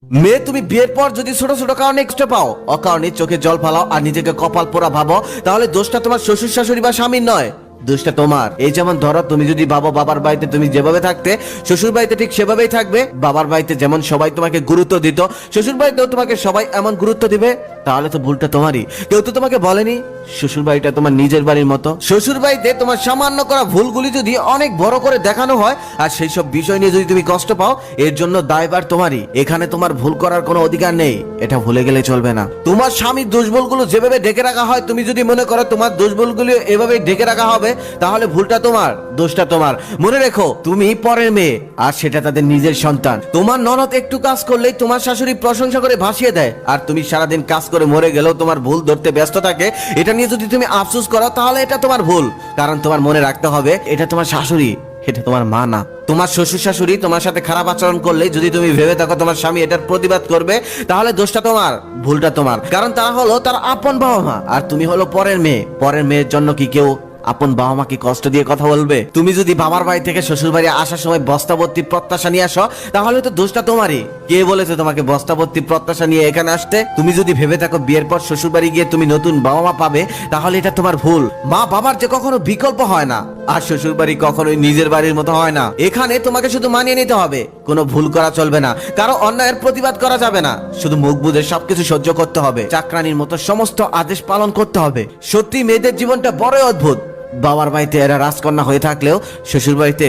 মেয়ে, তুমি বিয়ের পর যদি ছোট ছোট কারণে কষ্ট পাও, অকারণে চোখে জল ফালাও আর নিজেকে কপাল পোড়া ভাবো, তাহলে দোষটা তোমার শ্বশুর শাশুড়ি বা স্বামীর নয়, দোষটা তোমার। এই যেমন ধরো, তুমি যদি ভাবো বাবার বাড়িতে তুমি যেভাবে থাকতে, শ্বশুর বাড়িতে ঠিক সেভাবেই থাকবে। বাবার বাড়িতে যেমন সবাই তোমাকে গুরুত্ব দিত, শ্বশুর বাড়িতেও তোমাকে সবাই এমন গুরুত্ব দিবে, তাহলে তো ভুলটা তোমারই। কেউ তো তোমাকে বলেনি শ্বশুর বাড়িটা তোমার নিজের বাড়ির মতো। শ্বশুর বাড়িতে তোমার সামান্য করা ভুলগুলি যদি অনেক বড় করে দেখানো হয় আর সেই সব বিষয় নিয়ে যদি তুমি কষ্ট পাও, এর জন্য দায়ভার তোমারই। এখানে তোমার ভুল করার কোনো অধিকার নেই, এটা ভুলে গেলে চলবে না। তোমার স্বামীর দোষগুলো যেভাবে ঢেকে রাখা হয়, তুমি যদি মনে করো তোমার দোষগুলো এভাবে ঢেকে রাখা হবে, তাহলে ভুলটা তোমার, দোষটা তোমার। মনে রেখো, তুমি পরের মেয়ে আর সেটা তাদের নিজের সন্তান। তোমার ননদ একটু কাজ করলেই তোমার শাশুড়ি প্রশংসা করে ভাসিয়ে দেয়, আর তুমি সারাদিন কাজ করে মরে গেলেও তোমার ভুল ধরতে ব্যস্ত থাকে। এটা নিয়ে যদি তুমি আফসোস করো, তাহলে এটা তোমার ভুল। কারণ তোমার মনে রাখতে হবে, এটা তোমার শাশুড়ি, এটা তোমার মা না। তোমার শ্বশুর শাশুড়ি তোমার সাথে খারাপ আচরণ করলে যদি তুমি ভেবে থাকো তোমার স্বামী এটার প্রতিবাদ করবে, তাহলে দোষটা তোমার, ভুলটা তোমার। কারণ তারা হলো তার আপন বাবা মা, আর তুমি হলো পরের মেয়ে। পরের মেয়ের জন্য কি কেউ আপন বাবা মাকে কষ্ট দিয়ে কথা বলবে? তুমি যদি বাবার বাড়ি থেকে শ্বশুর বাড়ি আসার সময় বস্তাভর্তি প্রত্যাশা নিয়ে আসো, তাহলে তো দোষটা তোমারই। কে বলেছে তোমাকে বস্তাভর্তি প্রত্যাশা নিয়ে এখানে আসতে? তুমি যদি ভেবে থাকো বিয়ের পর শ্বশুর বাড়ি গিয়ে তুমি নতুন বাবা মা পাবে, তাহলে এটা তোমার ভুল। মা বাবার যে কখনো বিকল্প হয় না, আর শ্বশুর বাড়ি কখনোই নিজের বাড়ির মতো হয় না। এখানে তোমাকে শুধু মানিয়ে নিতে হবে, কোনো ভুল করা চলবে না, কারো অন্যায়ের প্রতিবাদ করা যাবে না, শুধু মুখ বুঝে সবকিছু সহ্য করতে হবে, চাকরানির মতো সমস্ত আদেশ পালন করতে হবে। সত্যি মেয়েদের জীবনটা বড়ই অদ্ভুত। বাবার বাড়িতে এরা রাজকন্যা হয়ে থাকলেও শ্বশুর বাড়িতে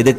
এদের